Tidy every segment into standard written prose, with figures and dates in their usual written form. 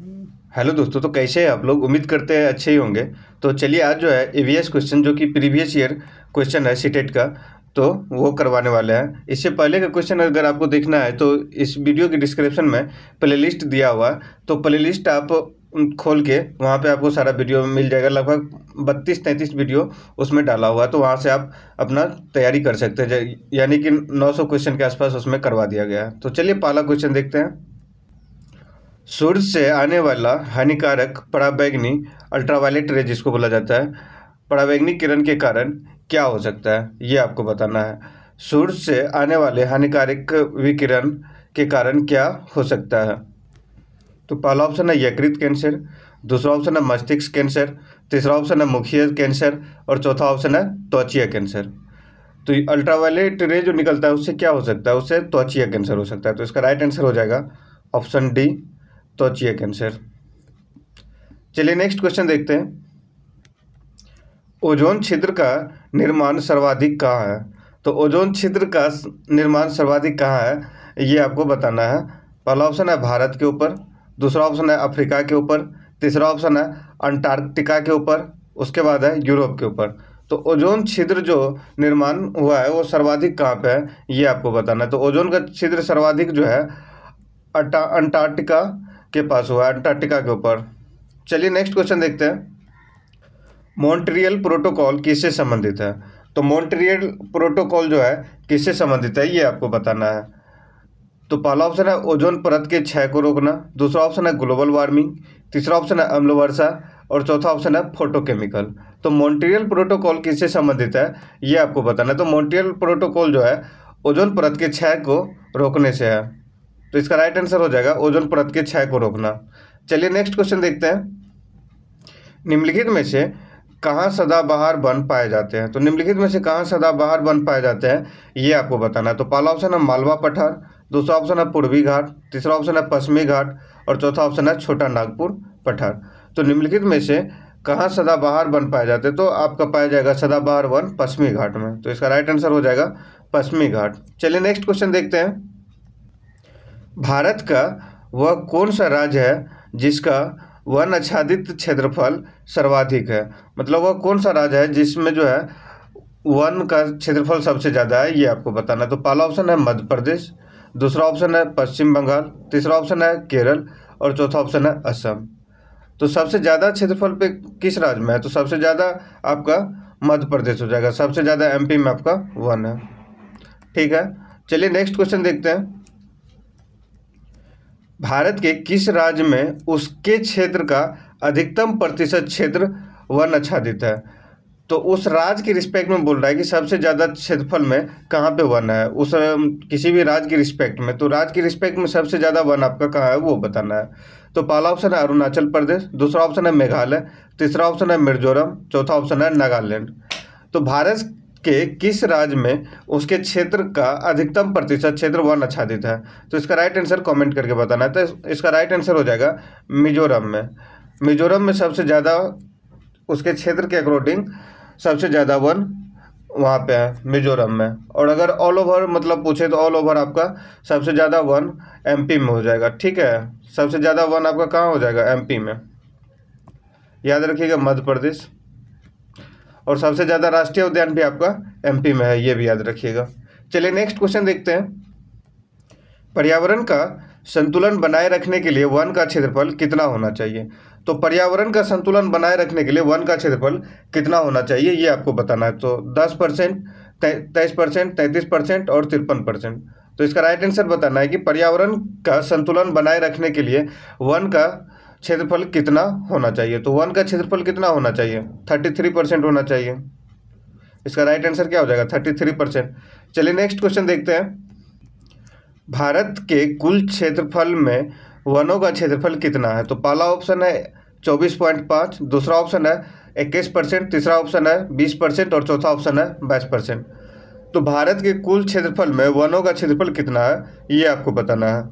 Hello दोस्तों, तो कैसे हैं आप लोग। उम्मीद करते हैं अच्छे ही होंगे। तो चलिए आज जो है ईवीएस क्वेश्चन जो कि प्रीवियस ईयर क्वेश्चन है सीटेट का, तो वो करवाने वाले हैं। इससे पहले का क्वेश्चन अगर आपको देखना है तो इस वीडियो के डिस्क्रिप्शन में प्लेलिस्ट दिया हुआ है, तो प्लेलिस्ट आप खोल के वहाँ पे आपको सारा वीडियो मिल जाएगा। लगभग 32-33 वीडियो उसमें डाला हुआ है, तो वहाँ से आप अपना तैयारी कर सकते हैं। यानी कि 900 क्वेश्चन के आसपास उसमें करवा दिया गया है। तो चलिए पहला क्वेश्चन देखते हैं। सूर्य से आने वाला हानिकारक पराबैंगनी अल्ट्रावायलेट रे जिसको बोला जाता है, पराबैंगनी किरण के कारण क्या हो सकता है, ये आपको बताना है। सूर्य से आने वाले हानिकारक विकिरण के कारण क्या हो सकता है। तो पहला ऑप्शन है यकृत कैंसर, दूसरा ऑप्शन है मस्तिष्क कैंसर, तीसरा ऑप्शन है मुखिया कैंसर और चौथा ऑप्शन है त्वचीय कैंसर। तो अल्ट्रावायलेट रे जो निकलता है उससे क्या हो सकता है, उससे त्वचीय कैंसर हो सकता है। तो इसका राइट आंसर हो जाएगा ऑप्शन डी, त्वचीय कैंसर। चलिए नेक्स्ट क्वेश्चन देखते हैं। ओजोन छिद्र का निर्माण सर्वाधिक कहाँ है। तो ओजोन छिद्र का निर्माण सर्वाधिक कहाँ है, ये आपको बताना है। पहला ऑप्शन है भारत के ऊपर, दूसरा ऑप्शन है अफ्रीका के ऊपर, तीसरा ऑप्शन है अंटार्कटिका के ऊपर, उसके बाद है यूरोप के ऊपर। तो ओजोन छिद्र जो निर्माण हुआ है वो सर्वाधिक कहाँ पे है, ये आपको बताना है। तो ओजोन का छिद्र सर्वाधिक जो है अंटार्कटिका के पास हुआ है, अंटार्कटिका के ऊपर। चलिए नेक्स्ट क्वेश्चन देखते हैं। मॉन्ट्रियल प्रोटोकॉल किससे संबंधित है। तो मॉन्ट्रियल प्रोटोकॉल जो है किससे संबंधित है, ये आपको बताना है। तो पहला ऑप्शन है ओजोन परत के क्षय को रोकना, दूसरा ऑप्शन है ग्लोबल वार्मिंग, तीसरा ऑप्शन है अम्ल वर्षा और चौथा ऑप्शन है फोटोकेमिकल। तो मॉन्ट्रियल प्रोटोकॉल किससे संबंधित है, ये आपको बताना है। तो मॉन्ट्रियल प्रोटोकॉल जो है ओजोन परत के क्षय को रोकने से है। तो इसका राइट आंसर हो जाएगा ओजोन परत के क्षय को रोकना। चलिए नेक्स्ट क्वेश्चन देखते हैं। निम्नलिखित में से कहाँ सदाबहार वन पाए जाते हैं। तो निम्नलिखित में से कहाँ सदाबहार वन पाए जाते हैं, ये आपको बताना है। तो पहला ऑप्शन है मालवा पठार, दूसरा ऑप्शन है पूर्वी घाट, तीसरा ऑप्शन है पश्चिमी घाट और चौथा ऑप्शन है छोटा नागपुर पठार। तो निम्नलिखित में से कहाँ सदाबहार वन पाए जाते हैं, तो आपका पाया जाएगा सदाबहार वन पश्चिमी घाट में। तो इसका राइट आंसर हो जाएगा पश्चिमी घाट। चलिए नेक्स्ट क्वेश्चन देखते हैं। भारत का वह कौन सा राज्य है जिसका वन आच्छादित क्षेत्रफल सर्वाधिक है। मतलब वह कौन सा राज्य है जिसमें जो है वन का क्षेत्रफल सबसे ज़्यादा है, ये आपको बताना है। तो पहला ऑप्शन है मध्य प्रदेश, दूसरा ऑप्शन है पश्चिम बंगाल, तीसरा ऑप्शन है केरल और चौथा ऑप्शन है असम। तो सबसे ज़्यादा क्षेत्रफल पे किस राज्य में है, तो सबसे ज़्यादा आपका मध्य प्रदेश हो जाएगा, सबसे ज़्यादा एमपी में आपका वन है। ठीक है, चलिए नेक्स्ट क्वेश्चन देखते हैं। भारत के किस राज्य में उसके क्षेत्र का अधिकतम प्रतिशत क्षेत्र वन आच्छादित है। तो उस राज्य के रिस्पेक्ट में बोल रहा है कि सबसे ज़्यादा क्षेत्रफल में कहाँ पे वन है, उस किसी भी राज्य की रिस्पेक्ट में। तो राज्य की रिस्पेक्ट में सबसे ज़्यादा वन आपका कहाँ है वो बताना है। तो पहला ऑप्शन है अरुणाचल प्रदेश, दूसरा ऑप्शन है मेघालय, तीसरा ऑप्शन है मिजोरम, चौथा ऑप्शन है नागालैंड। तो भारत के किस राज्य में उसके क्षेत्र का अधिकतम प्रतिशत क्षेत्र वन आच्छादित है, तो इसका राइट आंसर कमेंट करके बताना है। तो इसका राइट आंसर हो जाएगा मिजोरम में। मिजोरम में सबसे ज़्यादा उसके क्षेत्र के अकॉर्डिंग सबसे ज़्यादा वन वहाँ पे है मिजोरम में। और अगर ऑल ओवर मतलब पूछे तो ऑल ओवर आपका सबसे ज़्यादा वन एमपी में हो जाएगा। ठीक है, सबसे ज़्यादा वन आपका कहाँ हो जाएगा, एमपी में। याद रखिएगा मध्य प्रदेश। और सबसे ज़्यादा राष्ट्रीय उद्यान भी आपका एमपी में है, ये भी याद रखिएगा। चलिए नेक्स्ट क्वेश्चन देखते हैं। पर्यावरण का संतुलन बनाए रखने के लिए वन का क्षेत्रफल कितना होना चाहिए। तो पर्यावरण का संतुलन बनाए रखने के लिए वन का क्षेत्रफल कितना होना चाहिए, ये आपको बताना है। तो 10%, 23%, 33% और 53%। तो इसका राइट आंसर बताना है कि पर्यावरण का संतुलन बनाए रखने के लिए वन का क्षेत्रफल कितना होना चाहिए। तो वन का क्षेत्रफल कितना होना चाहिए, 33% होना चाहिए। इसका राइट आंसर क्या हो जाएगा, 33%। चलिए नेक्स्ट क्वेश्चन देखते हैं। भारत के कुल क्षेत्रफल में वनों का क्षेत्रफल कितना है। तो पहला ऑप्शन है 24.5, दूसरा ऑप्शन है 21%, तीसरा ऑप्शन है 20% और चौथा ऑप्शन है 22%। तो भारत के कुल क्षेत्रफल में वनों का क्षेत्रफल कितना है, ये आपको बताना है।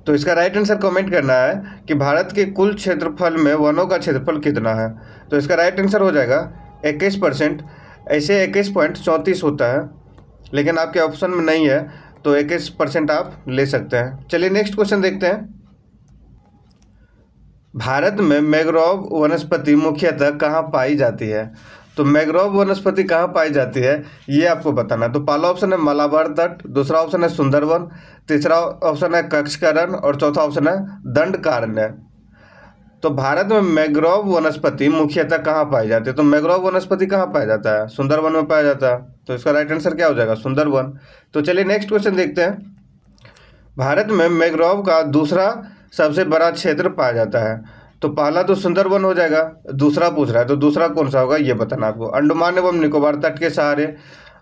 तो इसका राइट आंसर कमेंट करना है कि भारत के कुल क्षेत्रफल में वनों का क्षेत्रफल कितना है। तो इसका राइट आंसर हो जाएगा 21%। ऐसे 21.34 होता है, लेकिन आपके ऑप्शन में नहीं है तो 21% आप ले सकते हैं। चलिए नेक्स्ट क्वेश्चन देखते हैं। भारत में मैंग्रोव वनस्पति मुख्यतः कहाँ पाई जाती है? तो मैंग्रोव वनस्पति कहाँ पाई जाती है ये आपको बताना है। तो पहला ऑप्शन है मलाबार तट, दूसरा ऑप्शन है सुंदरवन, तीसरा ऑप्शन है कक्षकरण और चौथा ऑप्शन है दंडकारण्य। तो भारत में मैंग्रोव वनस्पति मुख्यतः कहाँ पाई जाती है? तो मैंग्रोव वनस्पति कहाँ पाया जाता है? सुंदरवन में पाया जाता है। तो इसका राइट आंसर क्या हो जाएगा? सुंदरवन। तो चलिए नेक्स्ट क्वेश्चन देखते हैं। भारत में मैंग्रोव का दूसरा सबसे बड़ा क्षेत्र पाया जाता है। तो पहला तो सुंदरवन हो जाएगा, दूसरा पूछ रहा है तो दूसरा कौन सा होगा ये बताना आपको। अंडमान एवं निकोबार तट के सहारे,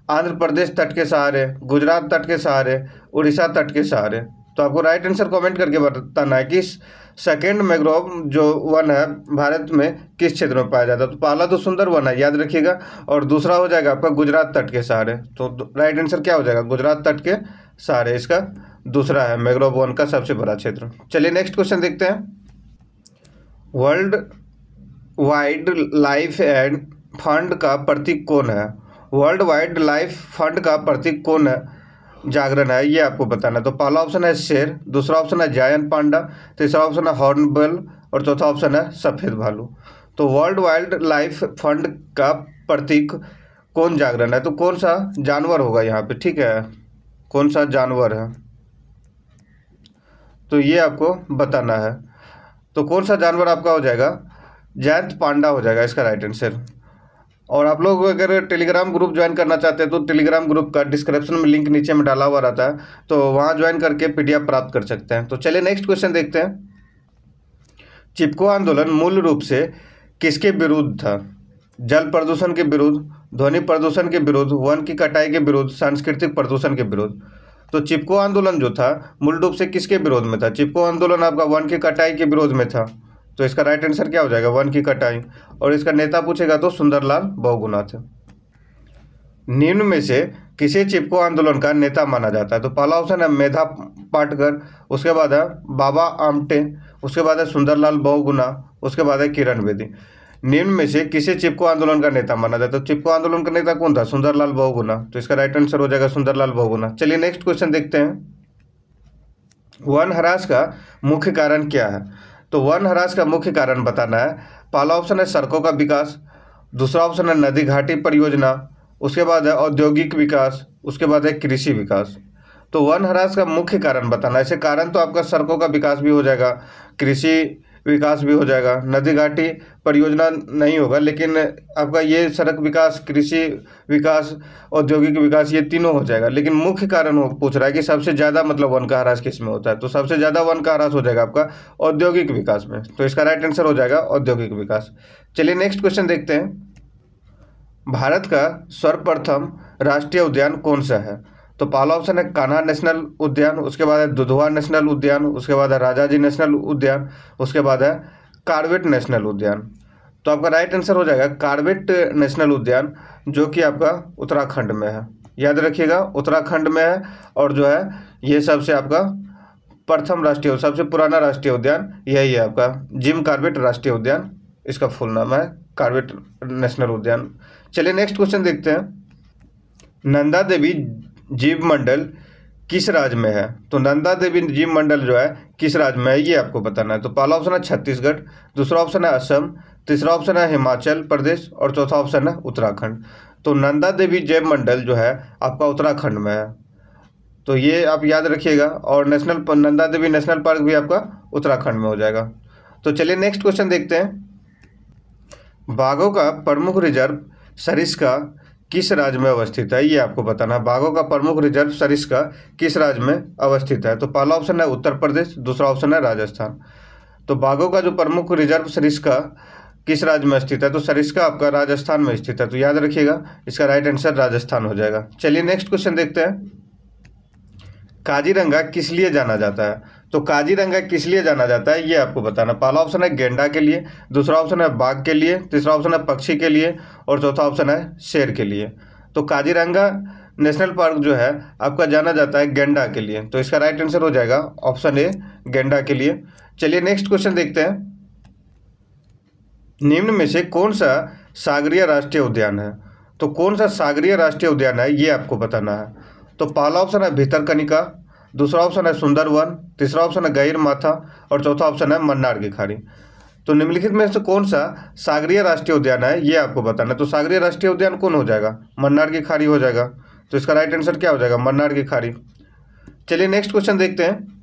आंध्र प्रदेश तट के सहारे, गुजरात तट के सहारे, उड़ीसा तट के सहारे। तो आपको राइट आंसर कमेंट करके बताना है कि सेकेंड मैंग्रोव जो वन है भारत में किस क्षेत्र में पाया जाता है। तो पहला तो सुंदरवन है याद रखिएगा, और दूसरा हो जाएगा आपका गुजरात तट के सहारे। तो राइट आंसर क्या हो जाएगा? गुजरात तट के सहारे इसका दूसरा है मैंग्रोव वन का सबसे बड़ा क्षेत्र। चलिए नेक्स्ट क्वेश्चन देखते हैं। World wild life end fund का प्रतीक कौन है? वर्ल्ड वाइल्ड लाइफ फंड का प्रतीक कौन है जागरण है ये आपको बताना है। तो पहला ऑप्शन है शेर, दूसरा ऑप्शन है जायंट पांडा, तीसरा ऑप्शन है हॉर्नबिल और चौथा ऑप्शन है सफेद भालू। तो वर्ल्ड वाइल्ड लाइफ फंड का प्रतीक कौन जागरण है? तो कौन सा जानवर होगा यहाँ पे? ठीक है, कौन सा जानवर है तो ये आपको बताना है। तो कौन सा जानवर आपका हो जाएगा? जायंट पांडा हो जाएगा इसका राइट आंसर। और आप लोग अगर टेलीग्राम ग्रुप ज्वाइन करना चाहते हैं तो टेलीग्राम ग्रुप का डिस्क्रिप्शन में लिंक नीचे में डाला हुआ रहता है, तो वहाँ ज्वाइन करके PDF प्राप्त कर सकते हैं। तो चलिए नेक्स्ट क्वेश्चन देखते हैं। चिपको आंदोलन मूल रूप से किसके विरुद्ध था? जल प्रदूषण के विरुद्ध, ध्वनि प्रदूषण के विरुद्ध, वन की कटाई के विरुद्ध, सांस्कृतिक प्रदूषण के विरुद्ध। तो चिपको आंदोलन जो था मूल रूप से किसके विरोध में था? चिपको आंदोलन आपका वन की कटाई के विरोध में था। तो इसका राइट आंसर क्या हो जाएगा? वन की कटाई। और इसका नेता पूछेगा तो सुंदरलाल बहुगुणा थे। निम्न में से किसे चिपको आंदोलन का नेता माना जाता है? तो पहला ऑप्शन है मेधा पाटकर, उसके बाद है बाबा आमटे, उसके बाद है सुंदरलाल बहुगुणा, उसके बाद है किरण बेदी। निम्न में से किसे चिपको आंदोलन का नेता माना जाता है? तो चिपको आंदोलन का नेता कौन था? सुंदरलाल बहुगुणा। तो इसका राइट आंसर हो जाएगा सुंदरलाल बहुगुणा। चलिए नेक्स्ट क्वेश्चन देखते हैं। वन ह्रास का मुख्य कारण क्या है? तो वन ह्रास का मुख्य कारण बताना है। पहला ऑप्शन है सड़कों का विकास, दूसरा ऑप्शन है नदी घाटी परियोजना, उसके बाद है औद्योगिक विकास, उसके बाद है कृषि विकास। तो वन ह्रास का मुख्य कारण बताना है। ऐसे कारण तो आपका सड़कों का विकास भी हो जाएगा, कृषि विकास भी हो जाएगा, नदी घाटी परियोजना नहीं होगा, लेकिन आपका ये सड़क विकास, कृषि विकास, औद्योगिक विकास ये तीनों हो जाएगा। लेकिन मुख्य कारण वो पूछ रहा है कि सबसे ज़्यादा मतलब वन का ह्रास किस में होता है? तो सबसे ज़्यादा वन का ह्रास हो जाएगा आपका औद्योगिक विकास में। तो इसका राइट आंसर हो जाएगा औद्योगिक विकास। चलिए नेक्स्ट क्वेश्चन देखते हैं। भारत का सर्वप्रथम राष्ट्रीय उद्यान कौन सा है? तो पहला ऑप्शन है कान्हा नेशनल उद्यान, उसके बाद है दुधवा नेशनल उद्यान, उसके बाद है राजाजी नेशनल उद्यान, उसके बाद है कार्बेट नेशनल उद्यान। तो आपका राइट आंसर हो जाएगा कार्बेट नेशनल उद्यान, जो कि आपका उत्तराखंड में है। याद रखिएगा उत्तराखंड में है, और जो है ये सबसे आपका प्रथम राष्ट्रीय, सबसे पुराना राष्ट्रीय उद्यान यही है आपका जिम कार्बेट राष्ट्रीय उद्यान, इसका फुल नाम है कार्बेट नेशनल उद्यान। चलिए नेक्स्ट क्वेश्चन देखते हैं। नंदा देवी जीव मंडल किस राज्य में है? तो नंदा देवी जीव मंडल जो है किस राज्य में है ये आपको बताना है। तो पहला ऑप्शन है छत्तीसगढ़, दूसरा ऑप्शन है असम, तीसरा ऑप्शन है हिमाचल प्रदेश और चौथा ऑप्शन है उत्तराखंड। तो नंदा देवी जैव मंडल जो है आपका उत्तराखंड में है, तो ये आप याद रखिएगा। और नंदा देवी नेशनल पार्क भी आपका उत्तराखंड में हो जाएगा। तो चलिए नेक्स्ट क्वेश्चन देखते हैं। बाघों का प्रमुख रिजर्व सरिस्का किस राज्य में अवस्थित है ये आपको बताना है। बाघों का प्रमुख रिजर्व सरिस्का किस राज्य में अवस्थित है? तो पहला ऑप्शन है उत्तर प्रदेश, दूसरा ऑप्शन है राजस्थान। तो बाघों का जो प्रमुख रिजर्व सरिस्का किस राज्य में स्थित है? तो सरिस्का आपका राजस्थान में स्थित है। तो याद रखिएगा इसका राइट आंसर राजस्थान हो जाएगा। चलिए नेक्स्ट क्वेश्चन देखते हैं। काजीरंगा किस लिए जाना जाता है? तो काजीरंगा किस लिए जाना जाता है ये आपको बताना। पहला ऑप्शन है गेंडा के लिए, दूसरा ऑप्शन है बाघ के लिए, तीसरा ऑप्शन है पक्षी के लिए और चौथा ऑप्शन है शेर के लिए। तो काजीरंगा नेशनल पार्क जो है आपका जाना जाता है गेंडा के लिए। तो इसका राइट आंसर हो जाएगा ऑप्शन ए गेंडा के लिए। चलिए नेक्स्ट क्वेश्चन देखते हैं। निम्न में से कौन सा सागरीय राष्ट्रीय उद्यान है? तो कौन सा सागरीय राष्ट्रीय उद्यान है ये आपको बताना है। तो पहला ऑप्शन है भितरकनिका, दूसरा ऑप्शन है सुंदरवन, तीसरा ऑप्शन है गहीर माथा और चौथा ऑप्शन है मन्नार की खाड़ी। तो निम्नलिखित में से कौन सा सागरीय राष्ट्रीय उद्यान है, ये आपको बताना है। तो सागरीय राष्ट्रीय उद्यान कौन हो जाएगा, मन्नार की खाड़ी हो जाएगा। तो इसका राइट आंसर क्या हो जाएगा, मन्नार की खाड़ी। चलिए नेक्स्ट क्वेश्चन देखते हैं।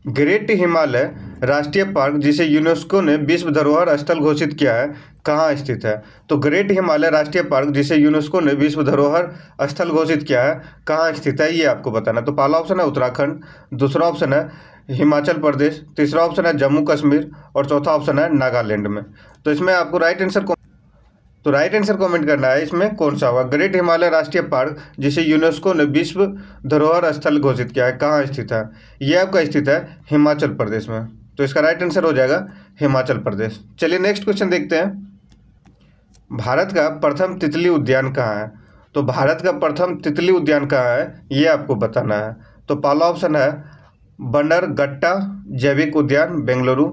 ग्रेट हिमालय राष्ट्रीय पार्क जिसे यूनेस्को ने विश्व धरोहर स्थल घोषित किया है, कहाँ स्थित है। तो ग्रेट हिमालय राष्ट्रीय पार्क जिसे यूनेस्को ने विश्व धरोहर स्थल घोषित किया है, कहाँ स्थित है, ये आपको बताना। तो पहला ऑप्शन है उत्तराखंड, दूसरा ऑप्शन है हिमाचल प्रदेश, तीसरा ऑप्शन है जम्मू कश्मीर और चौथा ऑप्शन है नागालैंड में। तो इसमें आपको राइट आंसर कमेंट करना है, इसमें कौन सा होगा। ग्रेट हिमालय राष्ट्रीय पार्क जिसे यूनेस्को ने विश्व धरोहर स्थल घोषित किया है, कहाँ स्थित है, ये आपका स्थित है हिमाचल प्रदेश में। तो इसका राइट आंसर हो जाएगा हिमाचल प्रदेश। चलिए नेक्स्ट क्वेश्चन देखते हैं। भारत का प्रथम तितली उद्यान कहाँ है। तो भारत का प्रथम तितली उद्यान कहाँ है, ये आपको बताना है। तो पहला ऑप्शन है बंडरगट्टा जैविक उद्यान बेंगलुरु,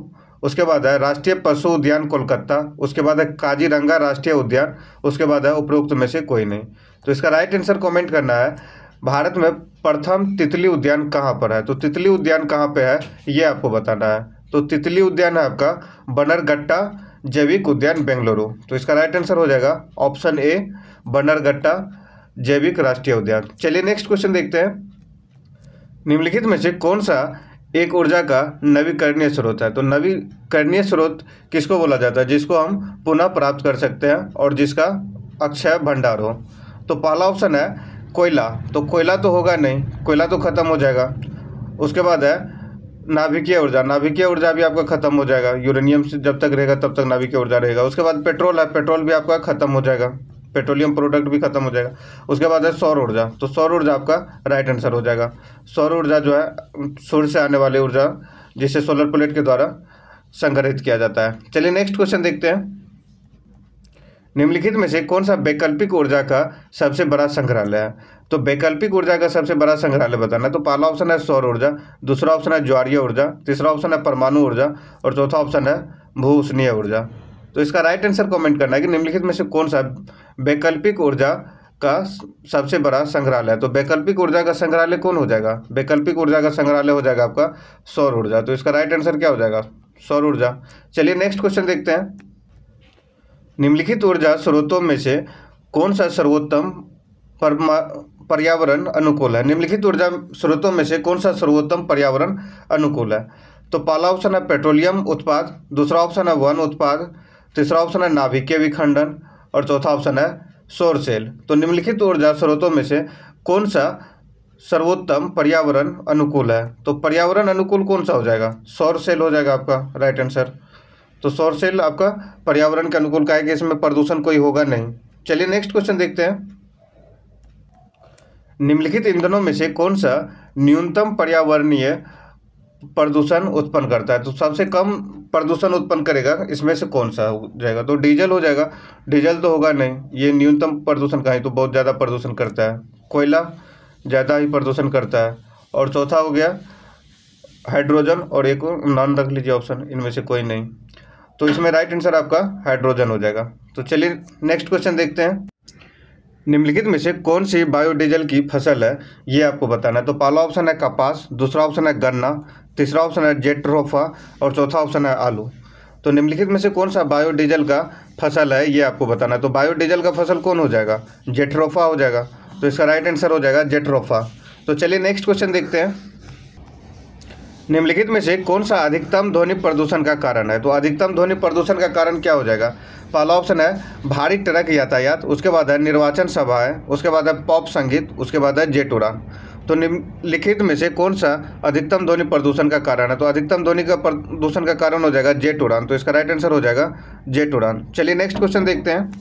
उसके बाद है राष्ट्रीय पशु उद्यान कोलकाता, उसके बाद है काजीरंगा राष्ट्रीय उद्यान, उसके बाद है उपरोक्त में से कोई नहीं। तो इसका राइट आंसर कमेंट करना है, भारत में प्रथम तितली उद्यान कहाँ पर है। तो तितली उद्यान कहाँ पे है, ये आपको बताना है। तो तितली उद्यान है आपका बंडरगट्टा जैविक उद्यान बेंगलुरु। तो इसका राइट आंसर हो जाएगा ऑप्शन ए बंडरगट्टा जैविक राष्ट्रीय उद्यान। चलिए नेक्स्ट क्वेश्चन देखते हैं। निम्नलिखित में से कौन सा एक ऊर्जा का नवीकरणीय स्रोत है। तो नवीकरणीय स्रोत किसको बोला जाता है, जिसको हम पुनः प्राप्त कर सकते हैं और जिसका अक्षय भंडार हो। तो पहला ऑप्शन है कोयला। तो कोयला तो होगा नहीं, कोयला तो खत्म हो जाएगा। उसके बाद है नाभिकीय ऊर्जा, नाभिकीय ऊर्जा भी आपका खत्म हो जाएगा, यूरेनियम से जब तक रहेगा तब तक नाभिकीय ऊर्जा रहेगा। उसके बाद पेट्रोल है, पेट्रोल भी आपका खत्म हो जाएगा, पेट्रोलियम प्रोडक्ट भी खत्म हो जाएगा। उसके बाद है सौर ऊर्जा, तो सौर ऊर्जा आपका राइट आंसर हो जाएगा। सौर ऊर्जा जो है सूर्य से आने वाली ऊर्जा जिसे सोलर प्लेट के द्वारा संग्रहित किया जाता है। चलिए नेक्स्ट क्वेश्चन देखते हैं। निम्नलिखित में से कौन सा वैकल्पिक ऊर्जा का सबसे बड़ा संग्रहालय है। तो वैकल्पिक ऊर्जा का सबसे बड़ा संग्रहालय बताना है। तो पहला ऑप्शन है सौर ऊर्जा, दूसरा ऑप्शन है ज्वारीय ऊर्जा, तीसरा ऑप्शन है परमाणु ऊर्जा और चौथा ऑप्शन है भू उष्णीय ऊर्जा। तो इसका राइट आंसर कमेंट करना है कि निम्नलिखित में से कौन सा वैकल्पिक ऊर्जा का सबसे बड़ा संग्रहालय है। तो वैकल्पिक ऊर्जा का संग्रहालय कौन हो जाएगा, वैकल्पिक ऊर्जा का संग्रहालय हो जाएगा आपका सौर ऊर्जा। तो इसका राइट आंसर क्या हो जाएगा, सौर ऊर्जा। चलिए नेक्स्ट क्वेश्चन देखते हैं। निम्नलिखित ऊर्जा स्रोतों में से कौन सा सर्वोत्तम पर्यावरण अनुकूल है। निम्नलिखित ऊर्जा स्रोतों में से कौन सा सर्वोत्तम पर्यावरण अनुकूल है। तो पहला ऑप्शन है पेट्रोलियम उत्पाद, दूसरा ऑप्शन है वन उत्पाद, तीसरा ऑप्शन है नाभिकीय विखंडन और चौथा ऑप्शन है सौर सेल। तो निम्नलिखित ऊर्जा स्रोतों में से कौन सा सर्वोत्तम पर्यावरण अनुकूल है। तो पर्यावरण अनुकूल कौन सा हो जाएगा, सौर सेल हो जाएगा आपका राइट आंसर। तो सौर सेल आपका पर्यावरण के अनुकूल का है कि इसमें प्रदूषण कोई होगा नहीं। चलिए नेक्स्ट क्वेश्चन देखते हैं। निम्नलिखित ईंधनों में से कौन सा न्यूनतम पर्यावरणीय प्रदूषण उत्पन्न करता है। तो सबसे कम प्रदूषण उत्पन्न करेगा इसमें से कौन सा हो जाएगा। तो डीजल हो जाएगा, डीजल तो होगा नहीं, ये न्यूनतम प्रदूषण का है, तो बहुत ज़्यादा प्रदूषण करता है। कोयला ज़्यादा ही प्रदूषण करता है। और चौथा हो गया हाइड्रोजन और एक नॉन रख लीजिए ऑप्शन, इनमें से कोई नहीं। तो इसमें राइट आंसर आपका हाइड्रोजन हो जाएगा। तो चलिए नेक्स्ट क्वेश्चन देखते हैं। निम्नलिखित में से कौन सी बायोडीजल की फसल है, ये आपको बताना है। तो पहला ऑप्शन है कपास, दूसरा ऑप्शन है गन्ना, तीसरा ऑप्शन है जेट्रोफा और चौथा ऑप्शन है आलू। तो निम्नलिखित में से कौन सा बायोडीजल का फसल है, ये आपको बताना है। तो बायोडीजल का फसल कौन हो जाएगा, जेट्रोफा हो जाएगा। तो इसका राइट आंसर हो जाएगा जेट्रोफा। तो चलिए नेक्स्ट क्वेश्चन देखते हैं। निम्नलिखित में से कौन सा अधिकतम ध्वनि प्रदूषण का कारण है। तो अधिकतम ध्वनि प्रदूषण का कारण क्या हो जाएगा। पहला ऑप्शन है भारी ट्रक यातायात, उसके बाद है निर्वाचन सभाएं, उसके बाद है पॉप संगीत, उसके बाद है जेट उड़ान। तो निम्नलिखित में से कौन सा अधिकतम ध्वनि प्रदूषण का कारण है। तो अधिकतम ध्वनि का प्रदूषण का कारण हो जाएगा जेट उड़ान। तो इसका राइट आंसर हो जाएगा जेट उड़ान। चलिए नेक्स्ट क्वेश्चन देखते हैं।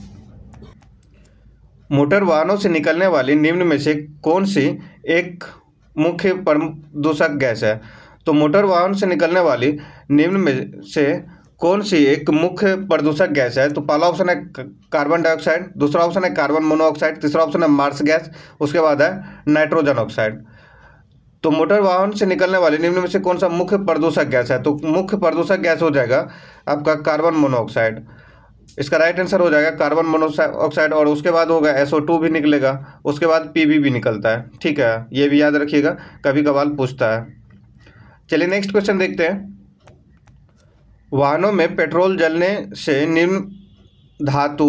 मोटर वाहनों से निकलने वाली निम्न में से कौन सी एक मुख्य प्रदूषक गैस है। तो मोटर वाहन से निकलने वाली निम्न में से कौन सी एक मुख्य प्रदूषक गैस है। तो पहला ऑप्शन है कार्बन डाइऑक्साइड, दूसरा ऑप्शन है कार्बन मोनोऑक्साइड, तीसरा ऑप्शन है मार्स गैस, उसके बाद है नाइट्रोजन ऑक्साइड। तो मोटर वाहन से निकलने वाली निम्न में से कौन सा मुख्य प्रदूषक गैस है। तो मुख्य प्रदूषक गैस हो जाएगा आपका कार्बन मोनोऑक्साइड। इसका राइट आंसर हो जाएगा कार्बन मोनोऑक्साइड। और उसके बाद होगा SO2 भी निकलेगा, उसके बाद PB भी निकलता है। ठीक है, ये भी याद रखिएगा, कभी कभार पूछता है। चलिए नेक्स्ट क्वेश्चन देखते हैं। वाहनों में पेट्रोल जलने से निम्न धातु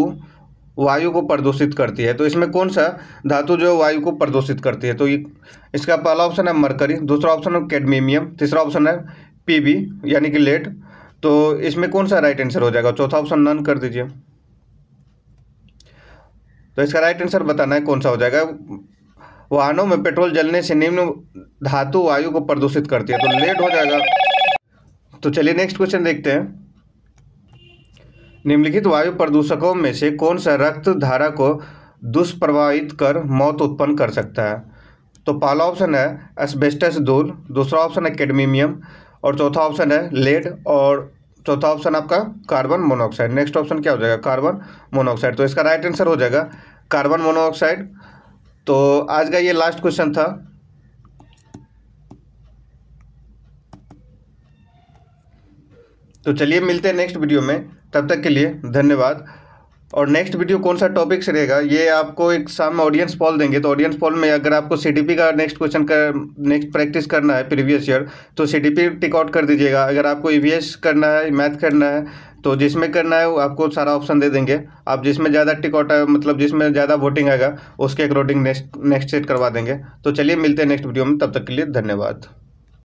वायु को प्रदूषित करती है। तो इसमें कौन सा धातु जो वायु को प्रदूषित करती है? तो ये इसका पहला ऑप्शन है मरकरी, दूसरा ऑप्शन है कैडमियम, तीसरा ऑप्शन है पीबी यानी कि लेड। तो इसमें कौन सा राइट आंसर हो जाएगा? चौथा ऑप्शन नन कर दीजिए। तो इसका राइट आंसर बताना है कौन सा हो जाएगा। वाहनों में पेट्रोल जलने से निम्न धातु वायु को प्रदूषित करती है, तो लेड हो जाएगा। तो चलिए नेक्स्ट क्वेश्चन देखते हैं। निम्नलिखित वायु प्रदूषकों में से कौन सा रक्त धारा को दुष्प्रभावित कर मौत उत्पन्न कर सकता है? तो पहला ऑप्शन है एस्बेस्टस धूल, दूसरा ऑप्शन है कैडमियम और चौथा ऑप्शन है लेड और चौथा ऑप्शन आपका कार्बन मोनोऑक्साइड। नेक्स्ट ऑप्शन क्या हो जाएगा? Carbon monoxide. तो इसका राइट आंसर हो जाएगा कार्बन मोनोऑक्साइड। तो आज का ये लास्ट क्वेश्चन था। तो चलिए मिलते हैं नेक्स्ट वीडियो में, तब तक के लिए धन्यवाद। और नेक्स्ट वीडियो कौन सा टॉपिक से रहेगा ये आपको एक शाम में ऑडियंस पोल देंगे। तो ऑडियंस पोल में अगर आपको सीडीपी का नेक्स्ट क्वेश्चन का नेक्स्ट प्रैक्टिस करना है प्रीवियस ईयर, तो सीडीपी टिक आउट कर दीजिएगा। अगर आपको ईवीएस करना है, मैथ करना है, तो जिसमें करना है वो आपको सारा ऑप्शन दे देंगे। आप जिसमें ज़्यादा टिक आउट है, मतलब जिसमें ज़्यादा वोटिंग आएगा उसके अकॉर्डिंग नेक्स्ट सेट करवा देंगे। तो चलिए मिलते हैं नेक्स्ट वीडियो में, तब तक के लिए धन्यवाद।